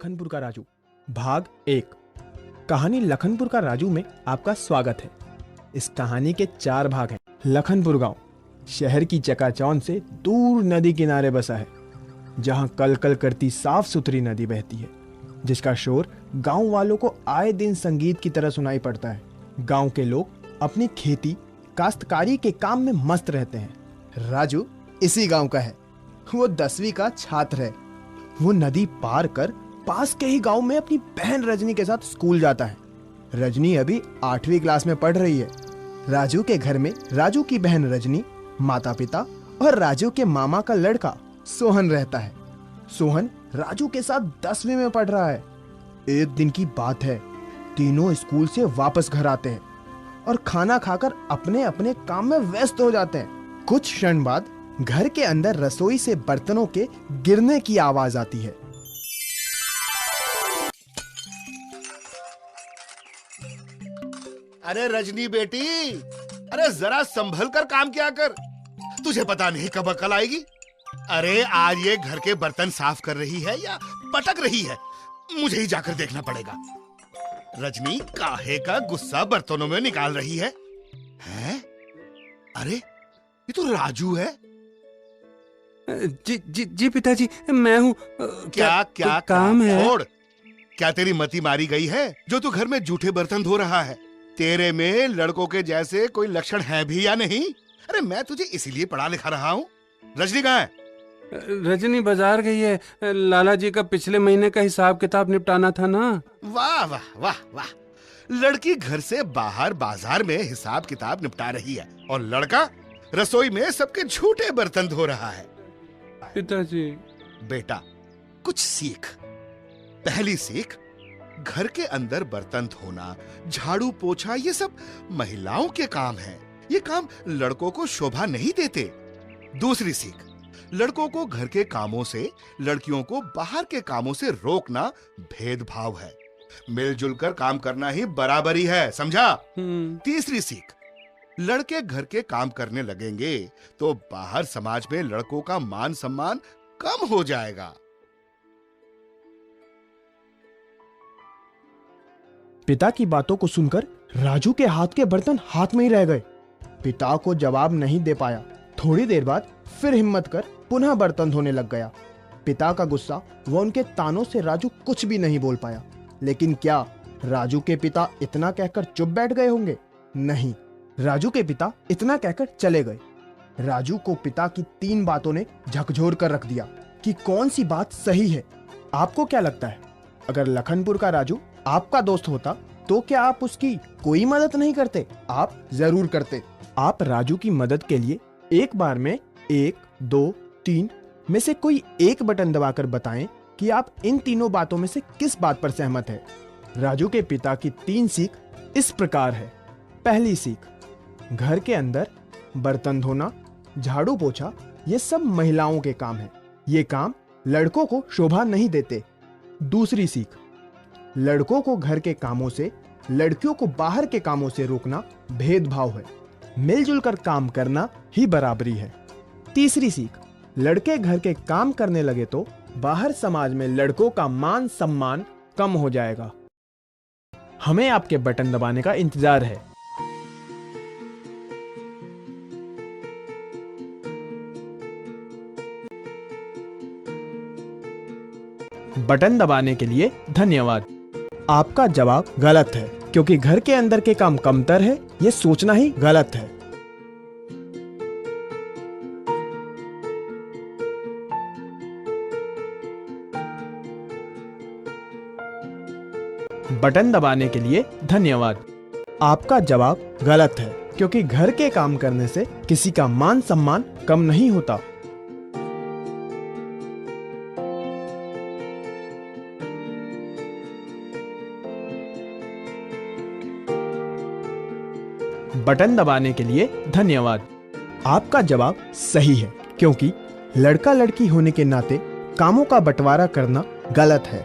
लखनपुर का राजू भाग 1। कहानी लखनपुर का राजू में आपका स्वागत है। इस कहानी के 4 भाग हैं। लखनपुर गांव शहर की चकाचौंध से दूर नदी किनारे बसा है, जहां कल कल करती साफ सुथरी नदी बहती है, जिसका शोर गांव वालों को आए दिन संगीत की तरह सुनाई पड़ता है। गांव के लोग अपनी खेती काश्तकारी के काम में मस्त रहते हैं। राजू इसी गांव का है। वो 10वीं का छात्र है। वो नदी पार कर पास के ही गांव में अपनी बहन रजनी के साथ स्कूल जाता है। रजनी अभी 8वीं क्लास में पढ़ रही है। राजू के घर में राजू की बहन रजनी, माता पिता और राजू के मामा का लड़का सोहन रहता है। सोहन राजू के साथ 10वीं में पढ़ रहा है। एक दिन की बात है, तीनों स्कूल से वापस घर आते हैं और खाना खाकर अपने अपने काम में व्यस्त हो जाते हैं। कुछ क्षण बाद घर के अंदर रसोई से बर्तनों के गिरने की आवाज आती है। अरे रजनी बेटी, अरे जरा संभल कर काम किया कर। तुझे पता नहीं कब अकल आएगी। अरे आज ये घर के बर्तन साफ कर रही है या पटक रही है, मुझे ही जाकर देखना पड़ेगा। रजनी काहे का गुस्सा बर्तनों में निकाल रही है? हैं? अरे ये तो राजू है। जी पिताजी, मैं हूँ। क्या काम है? छोड़। क्या तेरी मति मारी गई है जो तू घर में जूठे बर्तन धो रहा है? तेरे में लड़कों के जैसे कोई लक्षण है भी या नहीं? अरे मैं तुझे इसीलिए पढ़ा लिखा रहा हूँ। रजनी कहाँ है? रजनी बाजार गई है। लाला जी का पिछले महीने का हिसाब किताब निपटाना था ना। वाह वाह वाह वाह। लड़की घर से बाहर बाजार में हिसाब किताब निपटा रही है और लड़का रसोई में सबके झूठे बर्तन धो रहा है। पिताजी, बेटा कुछ सीख। पहली सीख, घर के अंदर बर्तन धोना, झाड़ू पोछा ये सब महिलाओं के काम हैं। ये काम लड़कों को शोभा नहीं देते। दूसरी सीख, लड़कों को घर के कामों से, लड़कियों को बाहर के कामों से रोकना भेदभाव है। मिलजुल कर काम करना ही बराबरी है, समझा? तीसरी सीख, लड़के घर के काम करने लगेंगे तो बाहर समाज में लड़कों का मान सम्मान कम हो जाएगा। पिता की बातों को सुनकर राजू के हाथ के बर्तन हाथ में ही रह गए। पिता को जवाब नहीं दे पाया। थोड़ी देर बाद फिर हिम्मत कर पुनः बर्तन धोने लग गया। पिता का गुस्सा व उनके तानों से राजू कुछ भी नहीं बोल पाया। लेकिन क्या राजू के पिता इतना कहकर चुप बैठ गए होंगे? नहीं, राजू के पिता इतना कहकर चले गए। राजू को पिता की 3 बातों ने झकझोर कर रख दिया कि कौन सी बात सही है। आपको क्या लगता है, अगर लखनपुर का राजू आपका दोस्त होता तो क्या आप उसकी कोई मदद नहीं करते? आप जरूर करते। आप राजू की मदद के लिए एक बार में 1, 2, 3 में से कोई एक बटन दबाकर बताएं कि आप इन तीनों बातों में से किस बात पर सहमत है। राजू के पिता की 3 सीख इस प्रकार है। पहली सीख, घर के अंदर बर्तन धोना, झाड़ू पोछा ये सब महिलाओं के काम है। ये काम लड़कों को शोभा नहीं देते। दूसरी सीख, लड़कों को घर के कामों से, लड़कियों को बाहर के कामों से रोकना भेदभाव है। मिलजुल कर काम करना ही बराबरी है। तीसरी सीख, लड़के घर के काम करने लगे तो बाहर समाज में लड़कों का मान सम्मान कम हो जाएगा। हमें आपके बटन दबाने का इंतजार है। बटन दबाने के लिए धन्यवाद। आपका जवाब गलत है, क्योंकि घर के अंदर के काम कमतर है, ये सोचना ही गलत है। बटन दबाने के लिए धन्यवाद। आपका जवाब गलत है, क्योंकि घर के काम करने से किसी का मान सम्मान कम नहीं होता। बटन दबाने के लिए धन्यवाद। आपका जवाब सही है, क्योंकि लड़का लड़की होने के नाते कामों का बंटवारा करना गलत है।